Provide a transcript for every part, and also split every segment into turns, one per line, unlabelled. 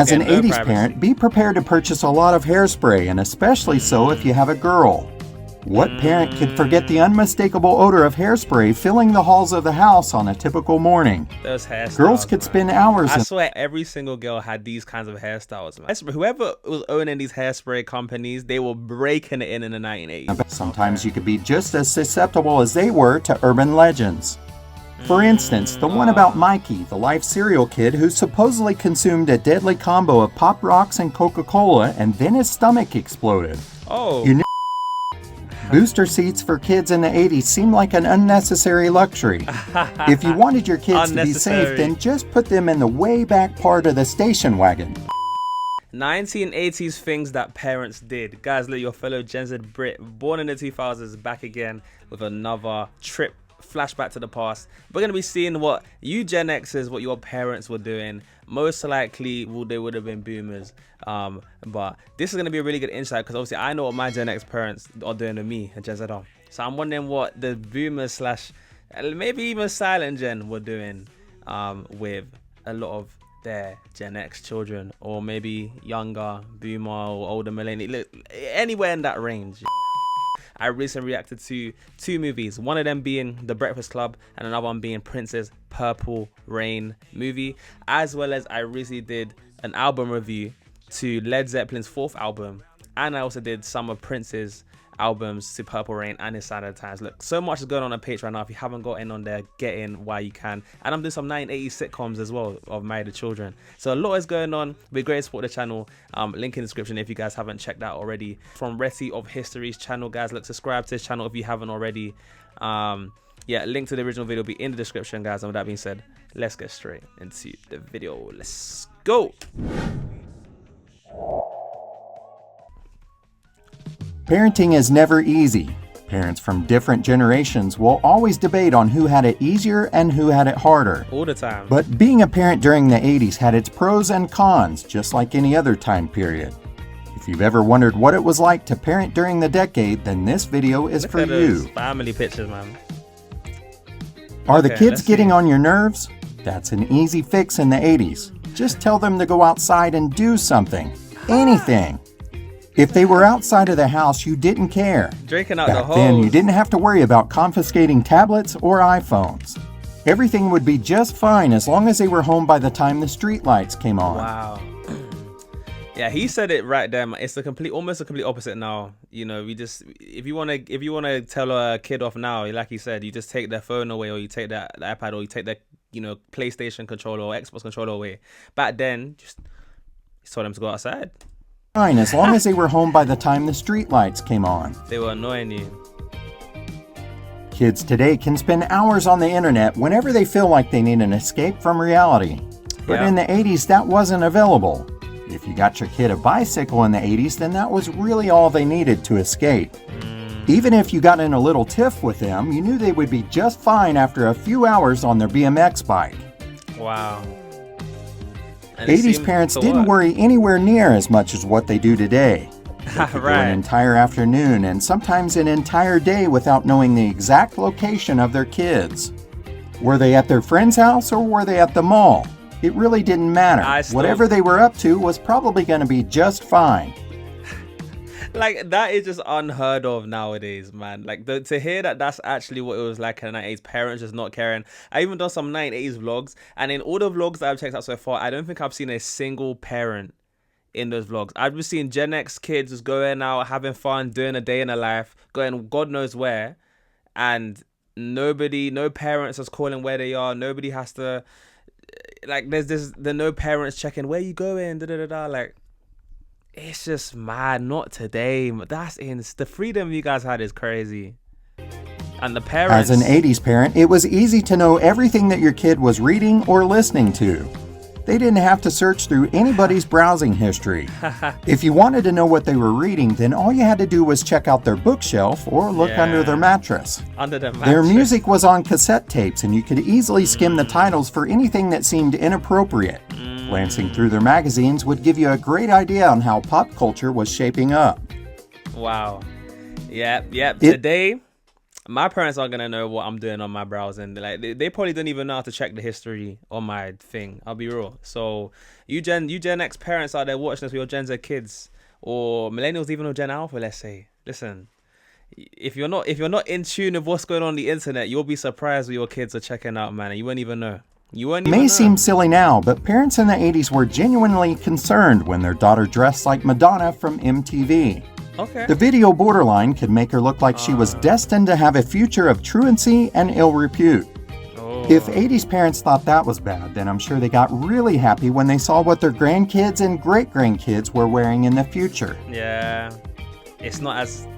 As an 80s parent, be prepared to purchase a lot of hairspray, and especially so if you have a girl. What parent could forget the unmistakable odor of hairspray filling the halls of the house on a typical morning?
Those hairstyles,
girls could spend hours.
I swear every single girl had these kinds of hairstyles, man. Whoever was owning these hairspray companies, they were breaking it in the 1980s.
Sometimes you could be just as susceptible as they were to urban legends. For instance, the one about Mikey, the life cereal kid who supposedly consumed a deadly combo of Pop Rocks and Coca-Cola and then his stomach exploded.
Oh.
You knew booster seats for kids in the 80s seemed like an unnecessary luxury. If you wanted your kids to be safe, then just put them in the way back part of the station wagon.
1980s things that parents did. Guys, look, your fellow Gen Z Brit, born in the 2000s, back again with another trip. Flashback to the past. We're going to be seeing what you Gen Xers, what your parents were doing. Most likely they would have been boomers, but this is going to be a really good insight because obviously I know what my Gen X parents are doing to me and Gen Z are. So I'm wondering what the boomers slash maybe even silent Gen were doing with a lot of their Gen X children, or maybe younger boomer or older millennial, anywhere in that range. I recently reacted to 2 movies, one of them being The Breakfast Club and another one being Prince's Purple Rain movie, as well as I recently did an album review to Led Zeppelin's 4th album, and I also did some of Prince's albums to Purple Rain and his Sign of the Times. Look, so much is going on Patreon right now. If you haven't got in on there, get in while you can. And I'm doing some 1980s sitcoms as well of Married to Children. So a lot is going on. Be great to support the channel. Link in the description if you guys haven't checked out already. From Retty of History's channel, guys. Look, subscribe to his channel if you haven't already. Yeah, link to the original video will be in the description, guys. And with that being said, let's get straight into the video. Let's go.
Parenting is never easy. Parents from different generations will always debate on who had it easier and who had it harder.
All the time.
But being a parent during the 80s had its pros and cons, just like any other time period. If you've ever wondered what it was like to parent during the decade, then this video is for you.
Family pictures, man.
Are the kids getting on your nerves? That's an easy fix in the 80s. Just tell them to go outside and do something. Anything. If they were outside of the house, you didn't care.
Drinking out
Back
the hose.
then, you didn't have to worry about confiscating tablets or iPhones. Everything would be just fine as long as they were home by the time the street lights came on.
Wow. Yeah, he said it right there. It's almost a complete opposite now. You know, if you wanna tell a kid off now, like he said, you just take their phone away, or you take the iPad, or you take their PlayStation controller or Xbox controller away. Back then, just told them to go outside.
Fine, as long as they were home by the time the street lights came on.
They were annoying you.
Kids today can spend hours on the internet whenever they feel like they need an escape from reality. But in the 80s, that wasn't available. If you got your kid a bicycle in the 80s, then that was really all they needed to escape. Even if you got in a little tiff with them, you knew they would be just fine after a few hours on their BMX bike.
Wow.
80s parents didn't worry anywhere near as much as what they do today. They could go an entire afternoon and sometimes an entire day without knowing the exact location of their kids. Were they at their friend's house or were they at the mall? It really didn't matter. Whatever they were up to was probably going to be just fine.
Like, that is just unheard of nowadays, man. Like, to hear that that's actually what it was like in the 90s, parents just not caring. I even done some 90s vlogs, and in all the vlogs that I've checked out so far, I don't think I've seen a single parent in those vlogs. I've just seen Gen X kids just going out, having fun, doing a day in a life, going God knows where, and no parents is calling where they are. Nobody has to, like, there's no parents checking, where you going, da-da-da-da, like, it's just mad. Not today. The freedom you guys had is crazy. And the parents.
As an 80s parent, it was easy to know everything that your kid was reading or listening to. They didn't have to search through anybody's browsing history. If you wanted to know what they were reading, then all you had to do was check out their bookshelf or look under their mattress.
Under their mattress.
Their music was on cassette tapes, and you could easily skim the titles for anything that seemed inappropriate. Glancing through their magazines would give you a great idea on how pop culture was shaping up.
Wow. Yep. Today, my parents aren't gonna know what I'm doing on my browsing. Like they probably don't even know how to check the history on my thing. I'll be real. So you Gen X parents out there watching this with your Gen Z kids, or millennials, even or Gen Alpha, let's say. Listen, if you're not in tune with what's going on the internet, you'll be surprised what your kids are checking out, man, and you won't even know.
It may seem silly now, but parents in the 80s were genuinely concerned when their daughter dressed like Madonna from MTV.
Okay.
The video borderline could make her look like she was destined to have a future of truancy and ill repute. If 80s parents thought that was bad, then I'm sure they got really happy when they saw what their grandkids and great-grandkids were wearing in the future.
Yeah. It's not as...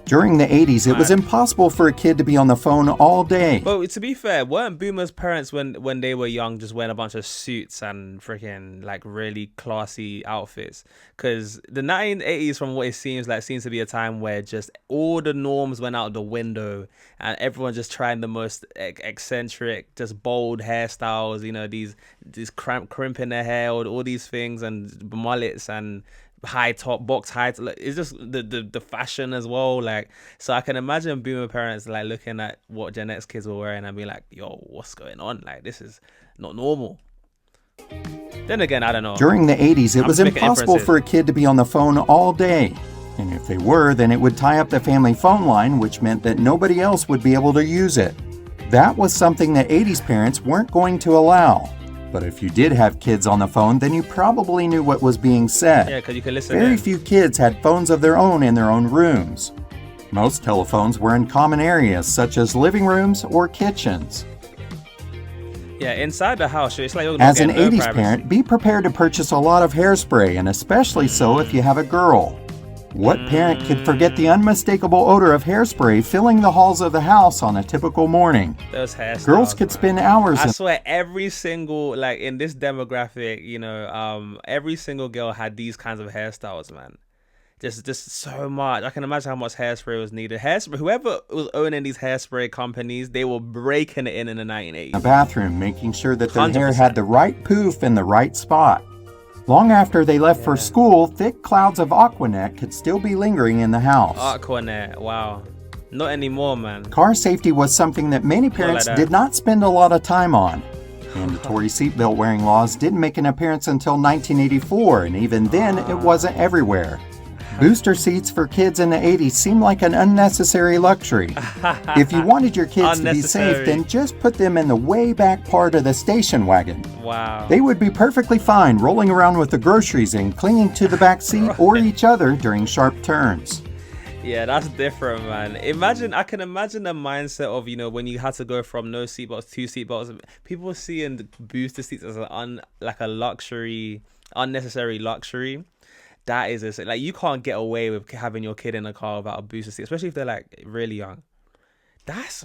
During the 80s, it was impossible for a kid to be on the phone all day.
Well, to be fair, weren't boomers' parents when they were young just wearing a bunch of suits and freaking like really classy outfits? Because the 1980s, from what it seems to be a time where just all the norms went out the window and everyone just trying the most eccentric, just bold hairstyles. You know, these crimping their hair, all these things, and mullets and high top box high. It's just the fashion as well. Like, so I can imagine boomer parents like looking at what Gen X kids were wearing and be like, "Yo, what's going on? Like, this is not normal." Then again, I don't know.
During the 80s, it was impossible for a kid to be on the phone all day. And if they were, then it would tie up the family phone line, which meant that nobody else would be able to use it. That was something that 80s parents weren't going to allow. But if you did have kids on the phone, then you probably knew what was being said.
Yeah, because you could listen.
Very few kids had phones of their own in their own rooms. Most telephones were in common areas, such as living rooms or kitchens.
Yeah, inside the house, it's like...
As an 80s parent, be prepared to purchase a lot of hairspray, and especially so if you have a girl. What parent could forget the unmistakable odor of hairspray filling the halls of the house on a typical morning?
Those hairstyles,
girls could spend hours.
I swear, every single, like in this demographic, you know, every single girl had these kinds of hairstyles, man. Just so much. I can imagine how much hairspray was needed. Hairspray, whoever was owning these hairspray companies, they were breaking it in the 1980s.
A bathroom, making sure that their
100%.
hair had the right poof in the right spot. Long after they left for school, thick clouds of Aquanet could still be lingering in the house.
Aquanet, wow. Not anymore, man.
Car safety was something that many parents did not spend a lot of time on. Mandatory seatbelt wearing laws didn't make an appearance until 1984, and even then, it wasn't everywhere. Booster seats for kids in the 80s seemed like an unnecessary luxury. If you wanted your kids to be safe, then just put them in the way back part of the station wagon.
Wow.
They would be perfectly fine rolling around with the groceries and clinging to the back seat or each other during sharp turns.
Yeah, that's different, man. I can imagine the mindset of, you know, when you had to go from no seatbelts to seatbelts. People seeing booster seats as like a luxury, unnecessary luxury. That is like, you can't get away with having your kid in a car without a booster seat, especially if they're like really young. That's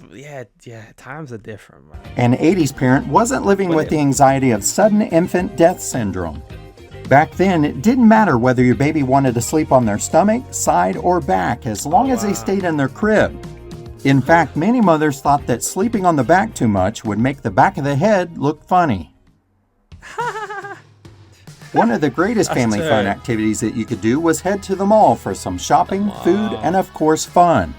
times are different, man.
An 80s parent wasn't living with the anxiety of sudden infant death syndrome. Back then, it didn't matter whether your baby wanted to sleep on their stomach, side, or back, as long as they stayed in their crib. In fact, many mothers thought that sleeping on the back too much would make the back of the head look funny. One of the greatest family fun activities that you could do was head to the mall for some shopping, food, and of course fun.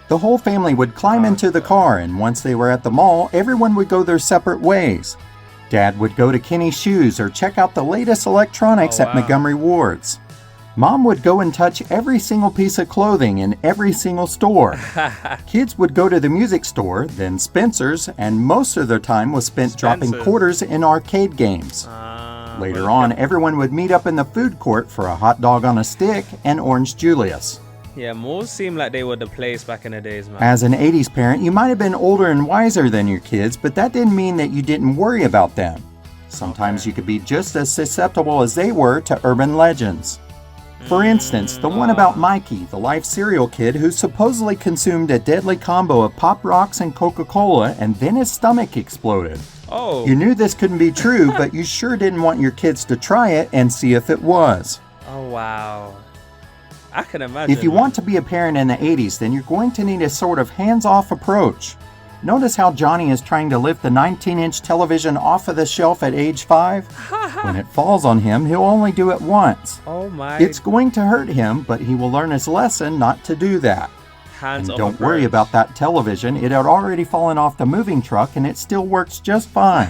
The whole family would climb into the car, and once they were at the mall, everyone would go their separate ways. Dad would go to Kenny's Shoes or check out the latest electronics at Montgomery Ward's. Mom would go and touch every single piece of clothing in every single store. Kids would go to the music store, then Spencer's, and most of their time was spent dropping quarters in arcade games. Later on, everyone would meet up in the food court for a hot dog on a stick and Orange Julius.
Yeah, malls seem like they were the place back in the days, man.
As an 80s parent, you might have been older and wiser than your kids, but that didn't mean that you didn't worry about them. Sometimes you could be just as susceptible as they were to urban legends. For instance, the one about Mikey, the life cereal kid who supposedly consumed a deadly combo of Pop Rocks and Coca-Cola and then his stomach exploded.
Oh.
You knew this couldn't be true, but you sure didn't want your kids to try it and see if it was.
Oh, wow. I can imagine.
If you want to be a parent in the 80s, then you're going to need a sort of hands-off approach. Notice how Johnny is trying to lift the 19-inch television off of the shelf at age 5? When it falls on him, he'll only do it once.
Oh my.
It's going to hurt him, but he will learn his lesson not to do that.
Hands
And
off
don't
a
worry
bird.
about that television. It had already fallen off the moving truck and it still works just fine.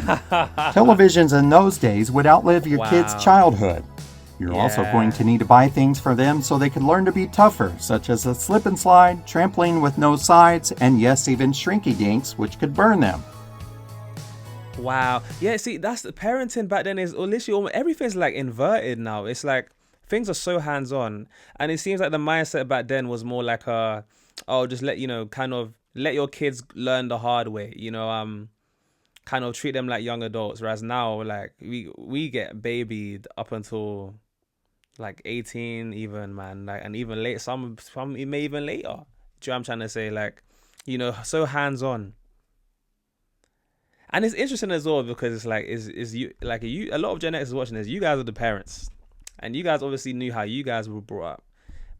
Televisions in those days would outlive your kids'
Wow.
childhood. You're also
Yeah.
going to need to buy things for them so they could learn to be tougher, such as a slip and slide, trampoline with no sides, and yes, even shrinky dinks, which could burn them.
Wow. Yeah, see, that's the parenting back then is literally almost, everything's like inverted now. It's like things are so hands-on. And it seems like the mindset back then was more like just let, kind of let your kids learn the hard way, kind of treat them like young adults. Whereas now, like we get babied up until like 18 even, man. Like, and even late, some may even later. Do you know what I'm trying to say? Like, so hands-on. And it's interesting as well because it's like a lot of Gen X is watching this. You guys are the parents, and you guys obviously knew how you guys were brought up.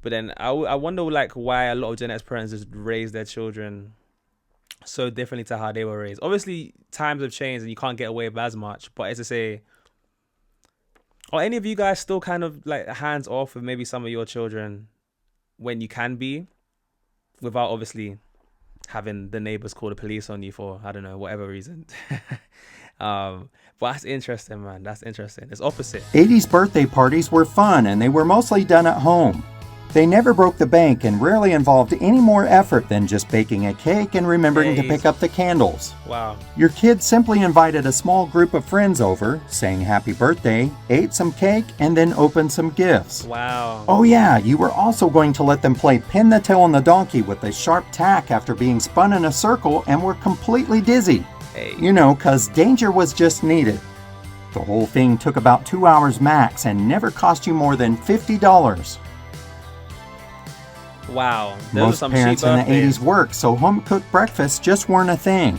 But then I wonder like why a lot of Gen X parents just raise their children so differently to how they were raised. Obviously, times have changed and you can't get away with as much. But it's to say, are any of you guys still kind of like hands off with maybe some of your children when you can be, without obviously having the neighbors call the police on you for, I don't know, whatever reason. But that's interesting, man. That's interesting. It's opposite.
80s birthday parties were fun and they were mostly done at home. They never broke the bank and rarely involved any more effort than just baking a cake and remembering to pick up the candles.
Wow.
Your kids simply invited a small group of friends over, sang happy birthday, ate some cake, and then opened some gifts.
Wow.
Oh yeah, you were also going to let them play pin the tail on the donkey with a sharp tack after being spun in a circle and were completely dizzy.
Hey.
'Cause danger was just needed. The whole thing took about 2 hours max and never cost you more than $50.
Wow. Those
Most
are some
parents
cheap
in the
birthdays.
80s worked, so home-cooked breakfasts just weren't a thing.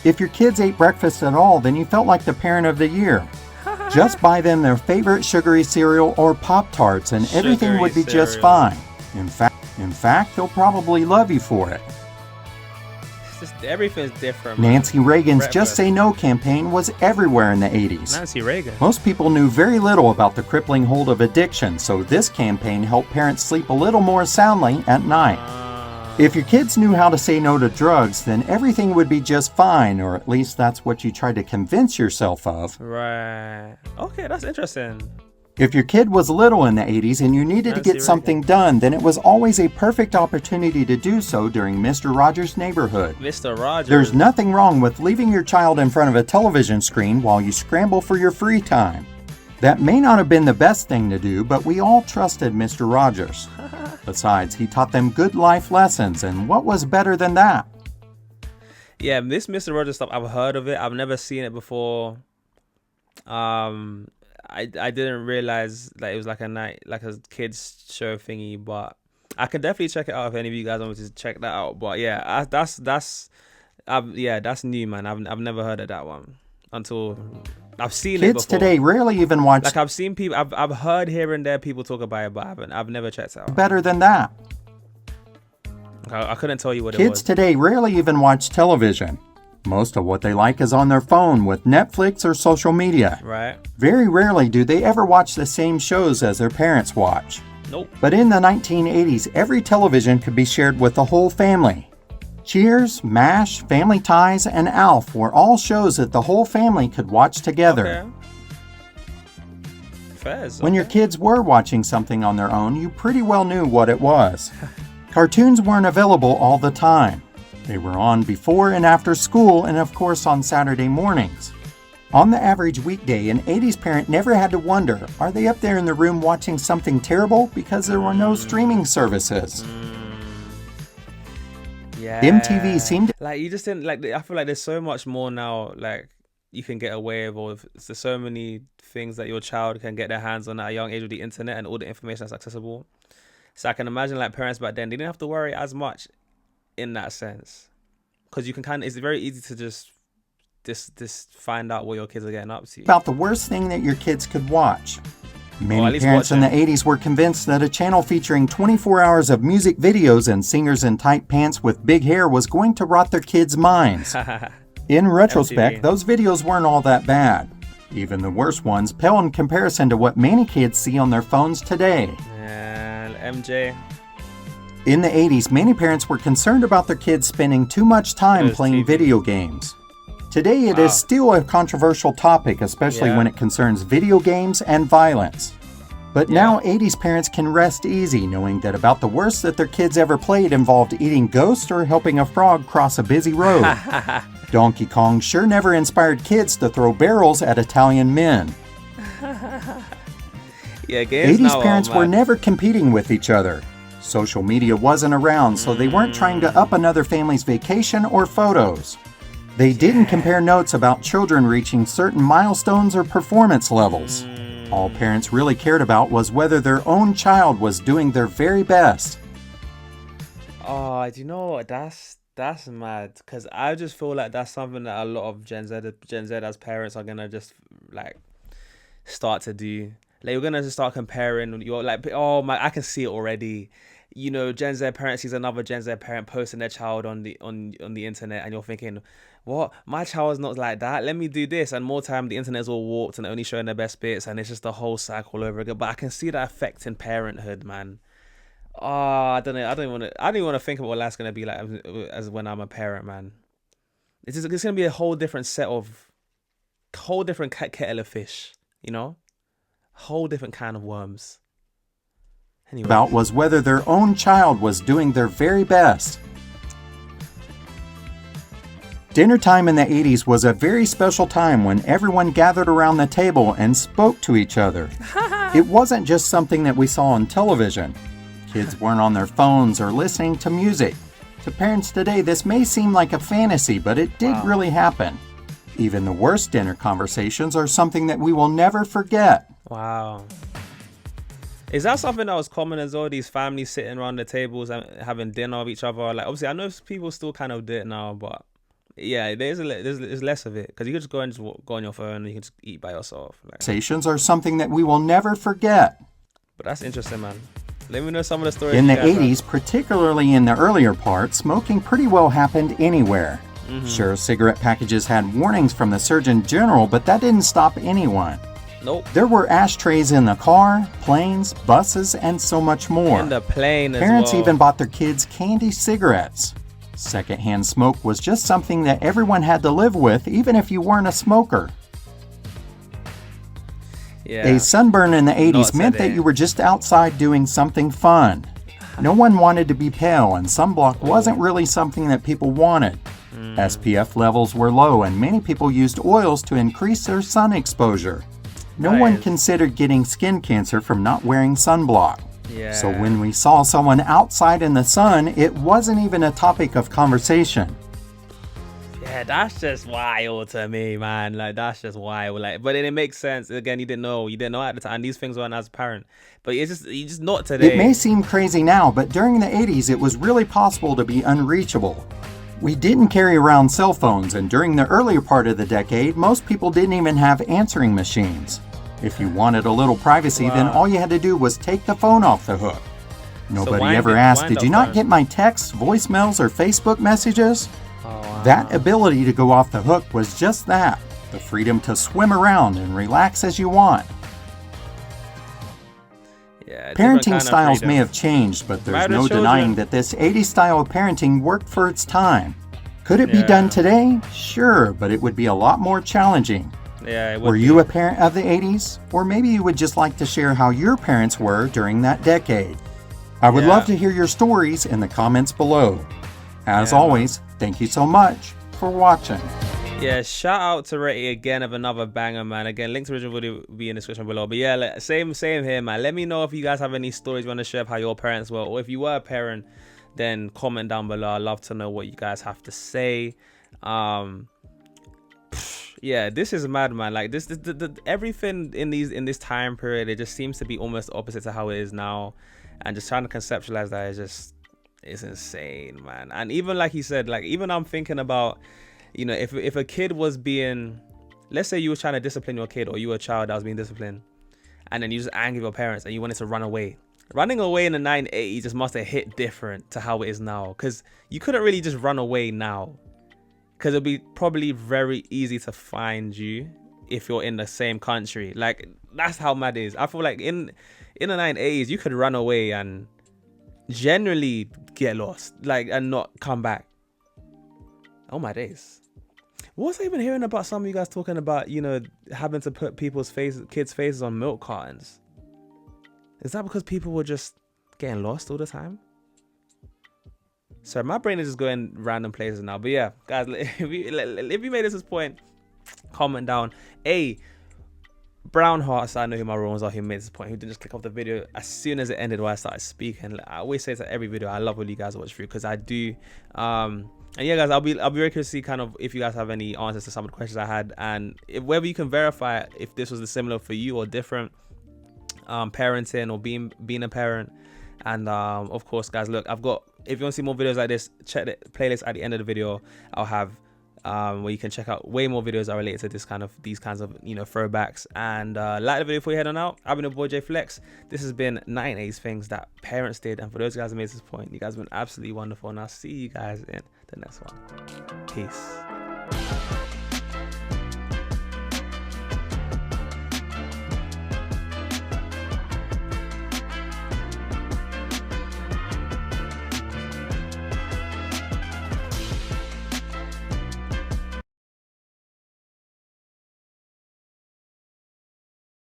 If your kids ate breakfast at all, then you felt like the parent of the year. Just buy them their favorite sugary cereal or Pop-Tarts and everything
Sugary
would be just
cereal.
fine. In fact, they'll probably love you for it.
It's just, everything's different, man.
Nancy Reagan's
Breakfast.
Just Say No campaign was everywhere in the 80s.
Nancy Reagan.
Most people knew very little about the crippling hold of addiction, so this campaign helped parents sleep a little more soundly at night. If your kids knew how to say no to drugs, then everything would be just fine, or at least that's what you tried to convince yourself of.
Right. Okay, that's interesting.
If your kid was little in the 80s and you needed to
Nancy
get something done, then it was always a perfect opportunity to do so during Mr. Rogers' Neighborhood.
Mr. Rogers.
There's nothing wrong with leaving your child in front of a television screen while you scramble for your free time. That may not have been the best thing to do, but we all trusted Mr. Rogers. Besides, he taught them good life lessons, and what was better than that?
Yeah, this Mr. Rogers stuff, I've heard of it. I've never seen it before. I didn't realize that it was like a kids show thingy, but I can definitely check it out if any of you guys want me to check that out. But yeah, that's new, man. I've never heard of that one until I've seen it before.
Kids today rarely even watch
Like I've seen people, I've heard here and there people talk about it, but I've never checked it out.
better than that.
I couldn't tell you what it
Kids
was.
today rarely even watch television. Most of what they like is on their phone with Netflix or social media.
Right?
Very rarely do they ever watch the same shows as their parents watch.
Nope.
But in the 1980s, every television could be shared with the whole family. Cheers, MASH, Family Ties, and ALF were all shows that the whole family could watch together.
Okay. Fairs.
When your kids were watching something on their own, you pretty well knew what it was. Cartoons weren't available all the time. They were on before and after school, and of course on Saturday mornings. On the average weekday, an 80s parent never had to wonder, are they up there in the room watching something terrible? Because there were no streaming services.
Yeah.
MTV seemed
like you just didn't like. I feel like there's so much more now. Like you can get away with, or there's so many things that your child can get their hands on at a young age with the internet and all the information that's accessible. So I can imagine like parents back then, they didn't have to worry as much in that sense, because you can it's very easy to just find out what your kids are getting up to.
about the worst thing that your kids could watch.
Or at
Many
least
parents in
watch
the 80s were convinced that a channel featuring 24 hours of music videos and singers in tight pants with big hair was going to rot their kids' minds. In retrospect,
MTV.
those videos weren't all that bad. Even the worst ones pale in comparison to what many kids see on their phones today.
And MJ.
In the 80s, many parents were concerned about their kids spending too much time playing video games. Today, it is still a controversial topic, especially when it concerns video games and violence. But now 80s parents can rest easy knowing that about the worst that their kids ever played involved eating ghosts or helping a frog cross a busy road. Donkey Kong sure never inspired kids to throw barrels at Italian men.
Yeah, games
80s
now
parents
are
were
mad.
never competing with each other. Social media wasn't around, so they weren't trying to up another family's vacation or photos. They didn't compare notes about children reaching certain milestones or performance levels. All parents really cared about was whether their own child was doing their very best.
Oh, do you know what? That's mad. Because I just feel like that's something that a lot of Gen Z as parents are gonna just like start to do. Like you're gonna just start comparing. You're like, oh my, I can see it already. You know, Gen Z parent sees another Gen Z parent posting their child on the internet, and you're thinking, what? My child's not like that. Let me do this. And more time, the internet's all warped and only showing their best bits, and it's just the whole cycle over again. But I can see that affecting parenthood, man. Oh, I don't know. I don't even want to think about what life's gonna be like as when I'm a parent, man. It's gonna be a whole different kettle of fish. You know, whole different kind of worms. Anyway.
About was whether their own child was doing their very best. Dinner time in the 80s was a very special time when everyone gathered around the table and spoke to each other. It wasn't just something that we saw on television. Kids weren't on their phones or listening to music. To parents today, this may seem like a fantasy, but it did really happen. Even the worst dinner conversations are something that we will never forget.
Wow. Is that something that was common as well? These families sitting around the tables and having dinner with each other. Like obviously, I know people still kind of do it now, but yeah, there's less of it because you can just go and just go on your phone and you can just eat by yourself. Like,
Conversations are something that we will never forget.
but that's interesting, man. Let me know some of the stories.
In the
you guys
80s, particularly in the earlier part, smoking pretty well happened anywhere. Sure, cigarette packages had warnings from the Surgeon General, but that didn't stop anyone.
Nope.
There were ashtrays in the car, planes, buses, and so much more.
In the plane as
Parents
well.
even bought their kids candy cigarettes. Secondhand smoke was just something that everyone had to live with, even if you weren't a smoker.
Yeah.
A sunburn in the 80s meant that you were just outside doing something fun. No one wanted to be pale, and sunblock wasn't really something that people wanted. SPF levels were low, and many people used oils to increase their sun exposure. No one considered getting skin cancer from not wearing sunblock.
Yeah.
So when we saw someone outside in the sun, it wasn't even a topic of conversation.
Yeah, that's just wild to me, man. Like that's just wild. Like, but then it makes sense. Again, you didn't know at the time. These things weren't as apparent. But you just not today.
It may seem crazy now, but during the 80s, it was really possible to be unreachable. We didn't carry around cell phones, and during the earlier part of the decade, most people didn't even have answering machines. If you wanted a little privacy, then all you had to do was take the phone off the hook. Nobody ever asked, did you not get my texts, voicemails, or Facebook messages? That ability to go off the hook was just that, the freedom to swim around and relax as you want.
Yeah,
Parenting styles may have changed, but there's no denying that this 80s style of parenting worked for its time. Could it be done today? Sure, but it would be a lot more challenging.
Yeah,
Were you a parent of the 80s? Or maybe you would just like to share how your parents were during that decade. I would love to hear your stories in the comments below. As always, thank you so much for watching.
Yeah, shout out to Retty again of another banger, man. Again, link to the original video will be in the description below. But yeah, like, same here, man. Let me know if you guys have any stories you want to share of how your parents were, or if you were a parent, then comment down below. I'd love to know what you guys have to say. Yeah, this is mad, man. Like this everything in this time period, it just seems to be almost opposite to how it is now, and just trying to conceptualize that is insane, man. And even like he said, like even I'm thinking about, you know, if a kid was being, let's say you were trying to discipline your kid, or you were a child that was being disciplined, and then you just angry with your parents and you wanted to run away. Running away in the 1980s just must have hit different to how it is now, because you couldn't really just run away now, because it'll be probably very easy to find you if you're in the same country. Like that's how mad it is. I feel like in the 1980s you could run away and generally get lost, like, and not come back. Oh my days. What was I even hearing about some of you guys talking about, you know, having to put kids' faces on milk cartons? Is that because people were just getting lost all the time? Sorry, my brain is just going random places now. But yeah, guys, if you made this point, comment down. Brown Hearts, I know who my roles are, who made this point, who didn't just click off the video as soon as it ended while I started speaking. I always say to every video, I love when you guys watch through, because I do. And yeah, guys, I'll be very curious to see kind of if you guys have any answers to some of the questions I had, and whether you can verify if this was similar for you or different, parenting or being a parent. And of course, guys, look, if you want to see more videos like this, check the playlist at the end of the video. I'll have where you can check out way more videos that are related to these kinds of, you know, throwbacks. And like the video before you head on out. I've been your boy JayFlex. This has been 980s things that parents did, and for those guys who made this point, you guys have been absolutely wonderful, and I'll see you guys in the next one. Peace.